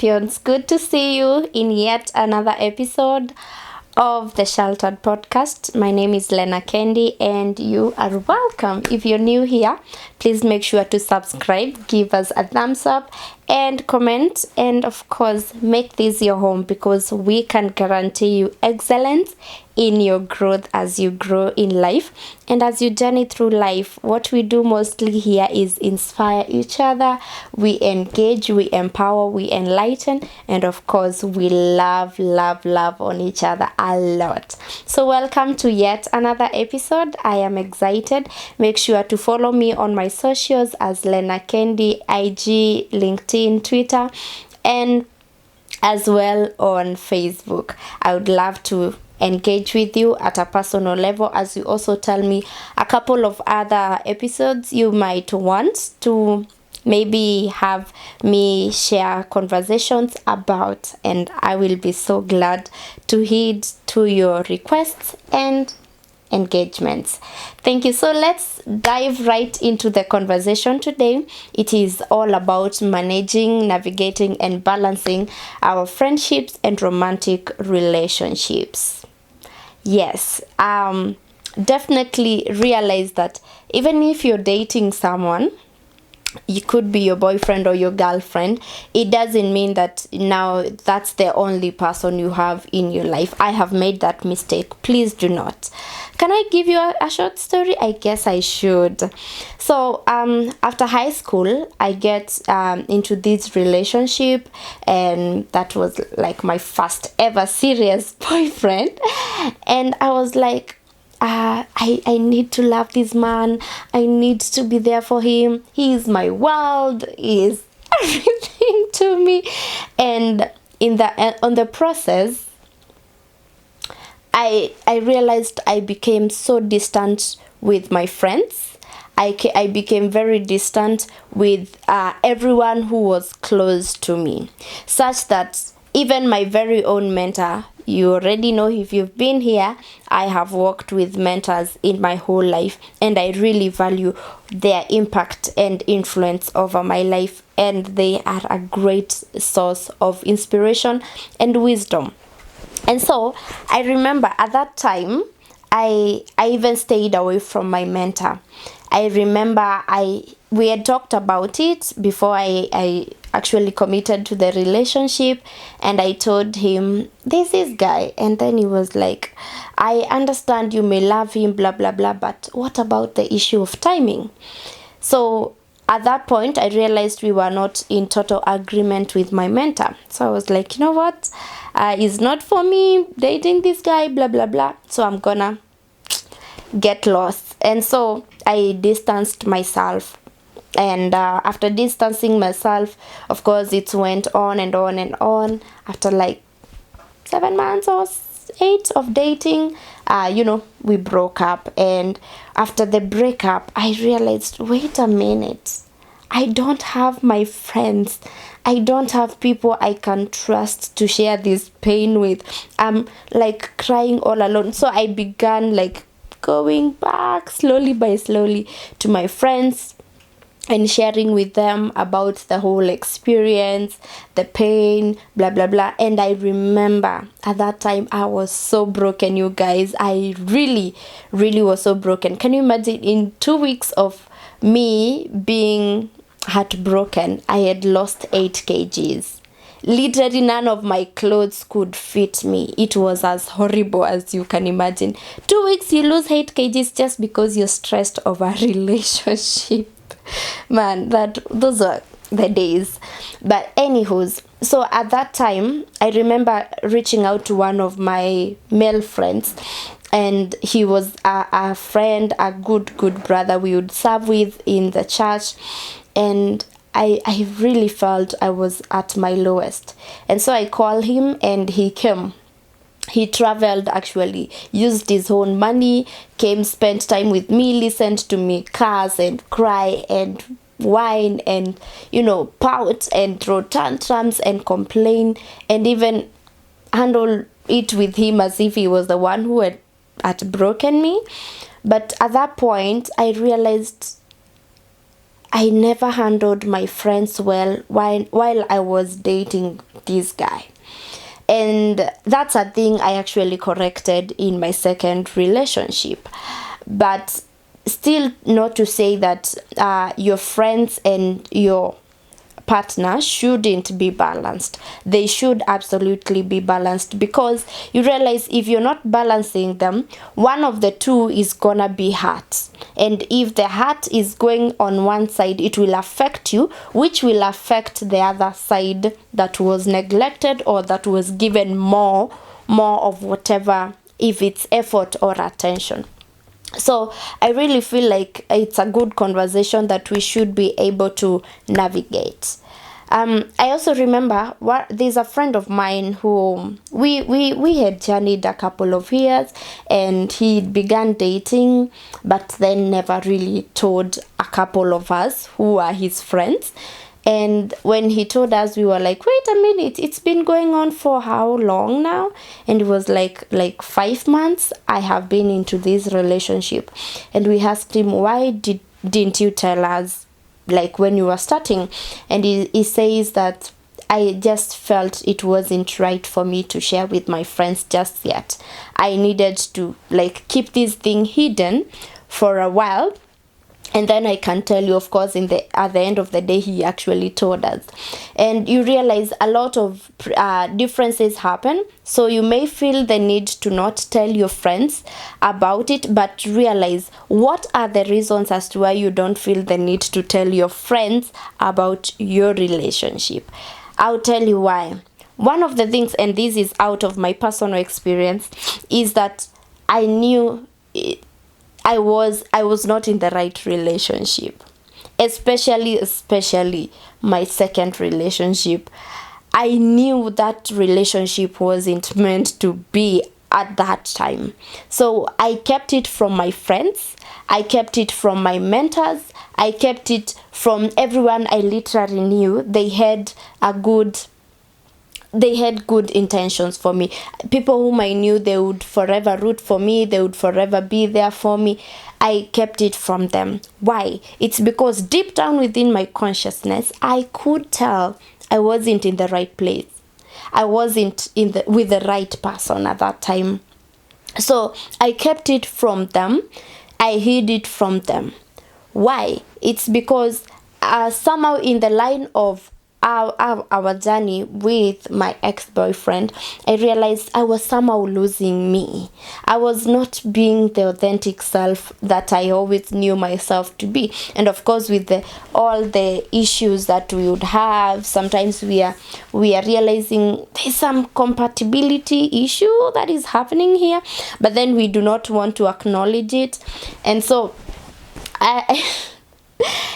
champions. Good to see you in yet another episode of the Sheltered Podcast. My name is Lena Kendi and you are welcome. If you're new here, please make sure to subscribe, give us a thumbs up and comment, and of course make this your home because we can guarantee you excellence in your growth as you grow in life and as you journey through life. What we do mostly here is inspire each other, we engage, we empower, we enlighten, and of course we love on each other a lot. So welcome to yet another episode. I am excited. Make sure to follow me on my socials as Lena Kendi, IG, LinkedIn, Twitter, and as well on Facebook. I would love to engage with you at a personal level as you also tell me a couple of other episodes you might want to maybe have me share conversations about, and I will be so glad to heed to your requests and engagements. Thank you. So let's dive right into the conversation today. It is all about managing, navigating, and balancing our friendships and romantic relationships. Yes, definitely realize that even if you're dating someone, it could be your boyfriend or your girlfriend, it doesn't mean that now that's the only person you have in your life. I have made that mistake. Please do not. Can I give you a short story? I guess I should. So after high school, I get into this relationship, and that was like my first ever serious boyfriend. And I was like, I need to love this man. I need to be there for him. He is my world. He is everything to me. And on the process, I realized I became so distant with my friends. I became very distant with everyone who was close to me, such that even my very own mentor, you already know if you've been here, I have worked with mentors in my whole life, and I really value their impact and influence over my life, and they are a great source of inspiration and wisdom. And so I remember at that time, I even stayed away from my mentor. I remember we had talked about it before I actually committed to the relationship, and I told him this guy, and then he was like, I understand you may love him, blah blah blah, but what about the issue of timing? So at that point I realized we were not in total agreement with my mentor. So I was like, you know what, it's not for me dating this guy, blah blah blah, so I'm gonna get lost. And so I distanced myself, and after distancing myself, of course it went on and on and on. After like 7 months or 8 of dating, we broke up. And after the breakup, I realized, wait a minute, I don't have my friends. I don't have people I can trust to share this pain with. I'm like crying all alone. So I began like going back slowly by slowly to my friends and sharing with them about the whole experience, the pain, blah blah blah. And I remember at that time I was so broken, you guys. I really was so broken. Can you imagine, in 2 weeks of me being heartbroken, I had lost 8 kgs. Literally none of my clothes could fit me. It was as horrible as you can imagine. 2 weeks you lose 8 kgs just because you're stressed over a relationship. Man, those are the days. But anywho's, so at that time I remember reaching out to one of my male friends, and he was a friend, a good brother we would serve with in the church. And I really felt I was at my lowest. And so I called him, and he came. He traveled, actually, used his own money, came, spent time with me, listened to me curse and cry and whine and, pout and throw tantrums and complain, and even handle it with him as if he was the one who had broken me. But at that point, I realized I never handled my friends well while I was dating this guy. And that's a thing I actually corrected in my second relationship. But still, not to say that your friends and your partner shouldn't be balanced. They should absolutely be balanced, because you realize if you're not balancing them, one of the two is gonna be hurt. And if the hurt is going on one side, it will affect you, which will affect the other side that was neglected or that was given more of whatever, if it's effort or attention. So I really feel like it's a good conversation that we should be able to navigate. I also remember there's a friend of mine who we had journeyed a couple of years, and he began dating, but then never really told a couple of us who are his friends. And when he told us, we were like, wait a minute, it's been going on for how long now? And it was like 5 months I have been into this relationship. And we asked him, why didn't you tell us, like, when you were starting? And he says that I just felt it wasn't right for me to share with my friends just yet. I needed to, like, keep this thing hidden for a while. And then I can tell you, of course, at the end of the day, he actually told us. And you realize a lot of differences happen. So you may feel the need to not tell your friends about it, but realize what are the reasons as to why you don't feel the need to tell your friends about your relationship. I'll tell you why. One of the things, and this is out of my personal experience, is that I knew I was not in the right relationship, especially my second relationship. I knew that relationship wasn't meant to be at that time. So I kept it from my friends, I kept it from my mentors, I kept it from everyone I literally knew. They had good intentions for me. People whom I knew they would forever root for me, they would forever be there for me. I kept it from them. Why? It's because deep down within my consciousness, I could tell I wasn't in the right place. I wasn't with the right person at that time. So I kept it from them. I hid it from them. Why? It's because somehow in the line of our journey with my ex-boyfriend, I realized I was somehow losing me. I was not being the authentic self that I always knew myself to be. And of course, with all the issues that we would have, sometimes we are realizing there's some compatibility issue that is happening here, but then we do not want to acknowledge it. And so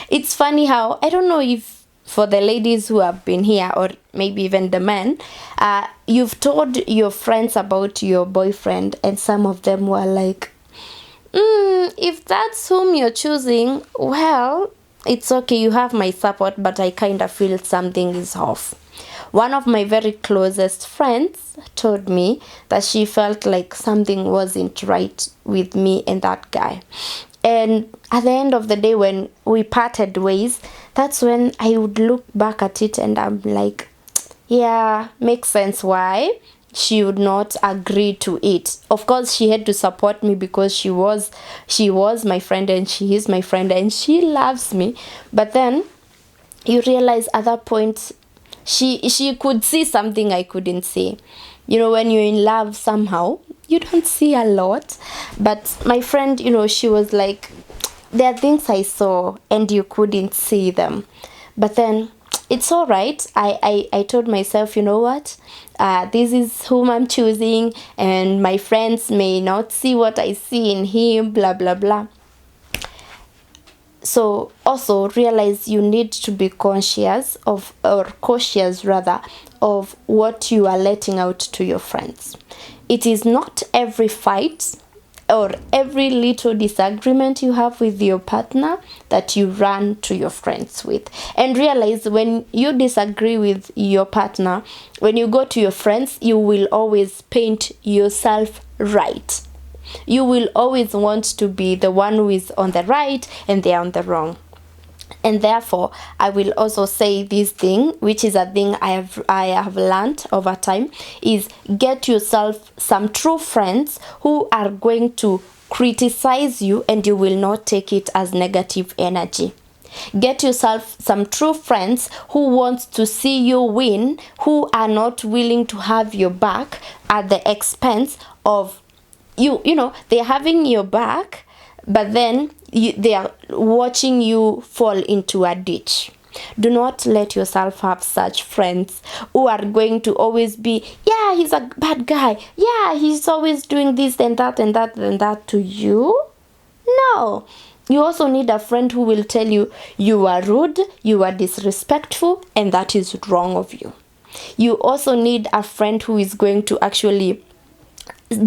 it's funny how, I don't know if for the ladies who have been here, or maybe even the men, you've told your friends about your boyfriend, and some of them were like, if that's whom you're choosing, well, it's okay, you have my support, but I kind of feel something is off. One of my very closest friends told me that she felt like something wasn't right with me and that guy. And at the end of the day, when we parted ways, that's when I would look back at it and I'm like, yeah, makes sense why she would not agree to it. Of course, she had to support me because she was my friend, and she is my friend, and she loves me. But then you realize at that point, she could see something I couldn't see. You know, when you're in love, somehow you don't see a lot. But my friend, she was like, there are things I saw and you couldn't see them. But then it's all right. I told myself, you know what? This is whom I'm choosing, and my friends may not see what I see in him, blah, blah, blah. So also realize you need to be cautious of what you are letting out to your friends. It is not every fight or every little disagreement you have with your partner that you run to your friends with. And realize when you disagree with your partner, when you go to your friends, you will always paint yourself right. You will always want to be the one who is on the right and they are on the wrong. And therefore, I will also say this thing, which is a thing I have learned over time, is get yourself some true friends who are going to criticize you and you will not take it as negative energy. Get yourself some true friends who want to see you win, who are not willing to have your back at the expense of you. You know, they're having your back, but then they are watching you fall into a ditch. Do not let yourself have such friends who are going to always be, yeah, he's a bad guy, yeah, he's always doing this and that and that and that to you. No. You also need a friend who will tell you you are rude, you are disrespectful, and that is wrong of you. You also need a friend who is going to actually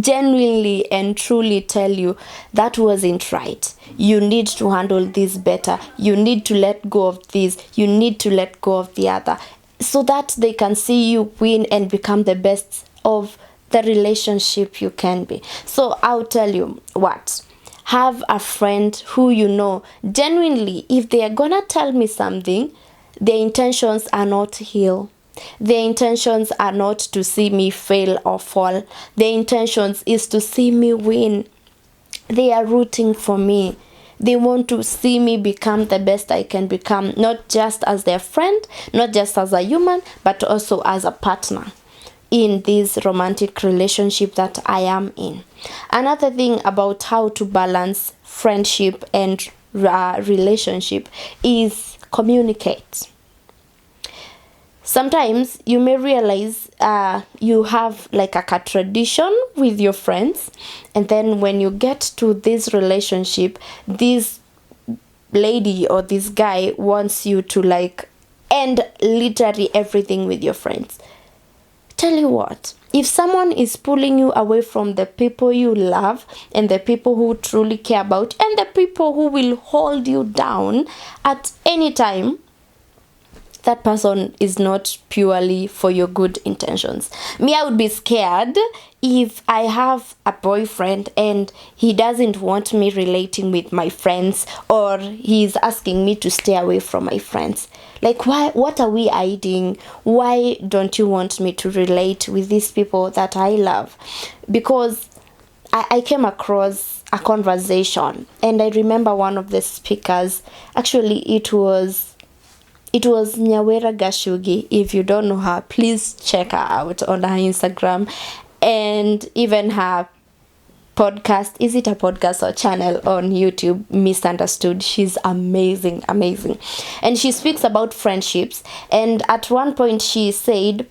genuinely and truly tell you that wasn't right. You need to handle this better. You need to let go of this. You need to let go of the other, so that they can see you win and become the best of the relationship you can be. So I'll tell you what. Have a friend who you know genuinely, if they are gonna tell me something, their intentions are not ill. Their intentions are not to see me fail or fall. Their intentions is to see me win. They are rooting for me. They want to see me become the best I can become, not just as their friend, not just as a human, but also as a partner in this romantic relationship that I am in. Another thing about how to balance friendship and relationship is communicate. Sometimes you may realize you have like a tradition with your friends, and then when you get to this relationship, this lady or this guy wants you to like end literally everything with your friends. Tell you what, if someone is pulling you away from the people you love and the people who truly care about and the people who will hold you down at any time, that person is not purely for your good intentions. Me, I would be scared if I have a boyfriend and he doesn't want me relating with my friends, or he's asking me to stay away from my friends. Like, why? What are we hiding? Why don't you want me to relate with these people that I love? Because I came across a conversation, and I remember one of the speakers, actually it was Nyawera Gashugi. If you don't know her, please check her out on her Instagram and even her podcast. Is it a podcast or channel on YouTube? Misunderstood. She's amazing. And she speaks about friendships. And at one point she said,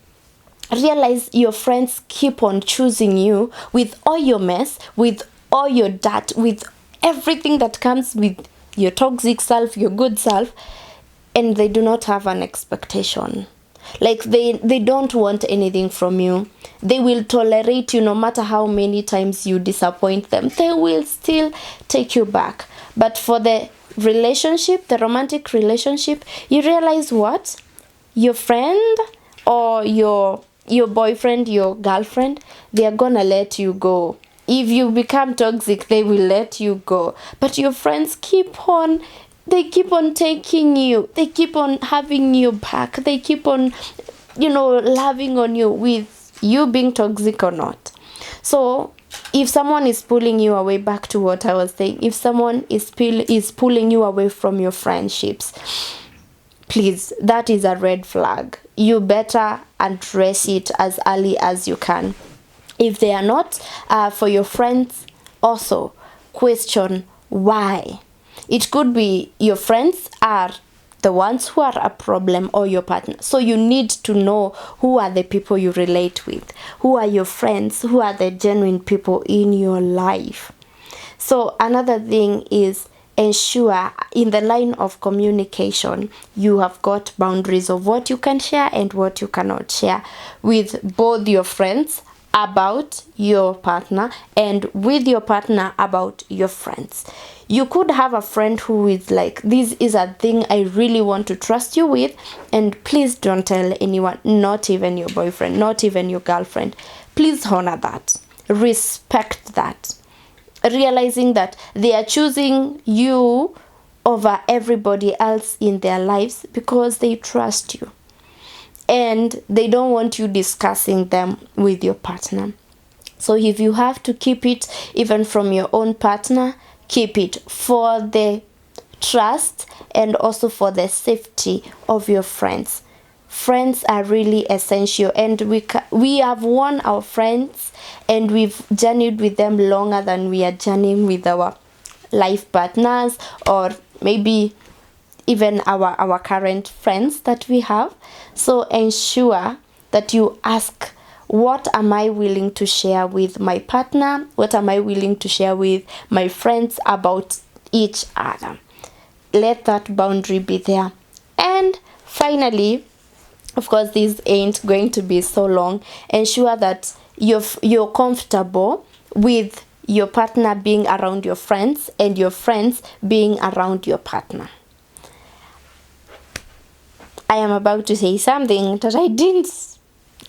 realize your friends keep on choosing you with all your mess, with all your dirt, with everything that comes with your toxic self, your good self. And they do not have an expectation. Like they don't want anything from you. They will tolerate you no matter how many times you disappoint them. They will still take you back. But for the relationship, the romantic relationship, you realize what? Your friend or your boyfriend, your girlfriend, they are gonna let you go. If you become toxic, they will let you go. But your friends keep on taking you. They keep on having you back. They keep on, loving on you with you being toxic or not. So if someone is pulling you away, back to what I was saying, if someone is pulling you away from your friendships, please, that is a red flag. You better address it as early as you can. If they are not for your friends, also question why. It could be your friends are the ones who are a problem, or your partner. So you need to know who are the people you relate with, who are your friends, who are the genuine people in your life. So another thing is ensure in the line of communication you have got boundaries of what you can share and what you cannot share with both your friends about your partner and with your partner about your friends. You could have a friend who is like, this is a thing I really want to trust you with, and please don't tell anyone, not even your boyfriend, not even your girlfriend. Please honor that. Respect that. Realizing that they are choosing you over everybody else in their lives because they trust you and they don't want you discussing them with your partner. So if you have to keep it even from your own partner, keep it for the trust and also for the safety of your friends. Friends are really essential, and we have won our friends and we've journeyed with them longer than we are journeying with our life partners, or maybe even our current friends that we have. So ensure that you ask, what am I willing to share with my partner? What am I willing to share with my friends about each other? Let that boundary be there. And finally, of course, this ain't going to be so long. Ensure that you're comfortable with your partner being around your friends and your friends being around your partner. I am about to say something that I didn't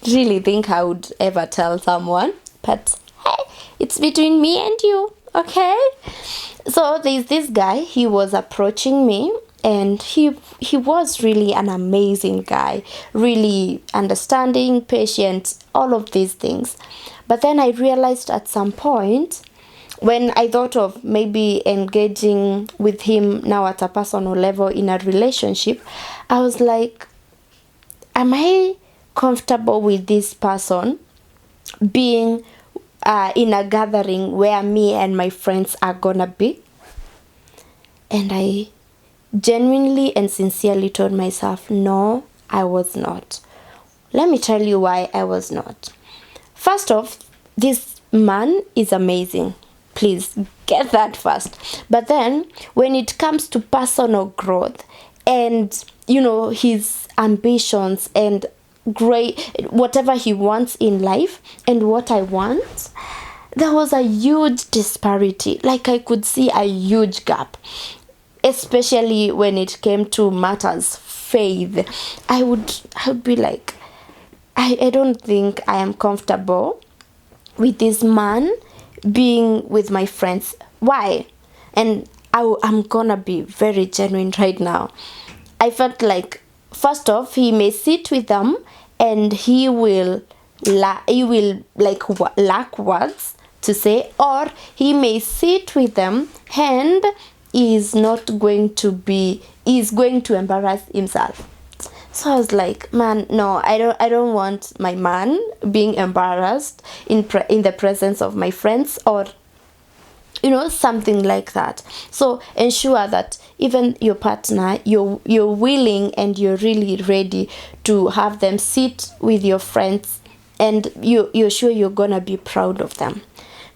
really think I would ever tell someone, but hey, it's between me and you, okay? So there's this guy, he was approaching me, and he was really an amazing guy, really understanding, patient, all of these things. But then I realized at some point, when I thought of maybe engaging with him now at a personal level in a relationship, I was like, am I comfortable with this person being in a gathering where me and my friends are gonna be? And I genuinely and sincerely told myself, no, I was not. Let me tell you why I was not. First off, this man is amazing. Please get that first. But then when it comes to personal growth and, you know, his ambitions and great whatever he wants in life and what I want, there was a huge disparity. Like, I could see a huge gap, especially when it came to matters faith. I would be like, I don't think I am comfortable with this man being with my friends. Why? And I'm gonna be very genuine right now. I felt like, first off, he may sit with them and he will lack words to say, or he may sit with them and is going to embarrass himself. So I was like, man, no, I don't want my man being embarrassed in the presence of my friends, or, you know, something like that. So ensure that even your partner, you're willing and you're really ready to have them sit with your friends, and you're sure you're gonna be proud of them.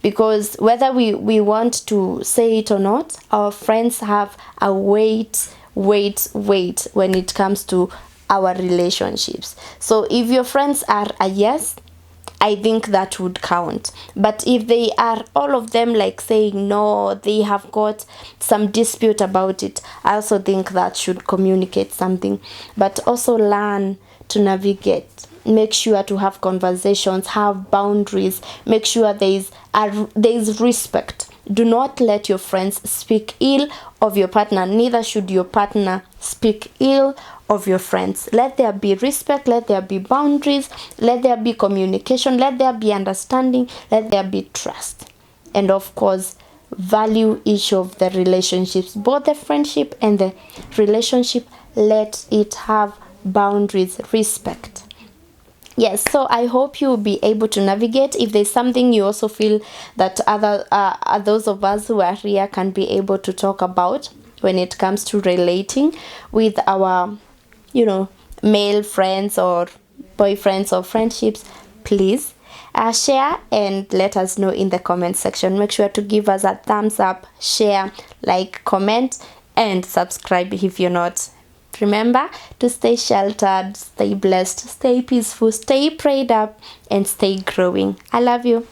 Because whether we want to say it or not, our friends have a weight when it comes to our relationships. So if your friends are a yes, I think that would count. But if they are all of them like saying no, they have got some dispute about it, I also think that should communicate something. But also learn to navigate. Make sure to have conversations, have boundaries, make sure there is respect. Do not let your friends speak ill of your partner, neither should your partner speak ill of your friends. Let there be respect, let there be boundaries, let there be communication, let there be understanding, let there be trust. And of course, value each of the relationships, both the friendship and the relationship. Let it have boundaries, respect. Yes, so I hope you will be able to navigate. If there's something you also feel that those of us who are here can be able to talk about when it comes to relating with our, you know, male friends or boyfriends or friendships, please share and let us know in the comment section. Make sure to give us a thumbs up, share, like, comment, and subscribe if you're not. Remember to stay sheltered, stay blessed, stay peaceful, stay prayed up, and stay growing. I love you.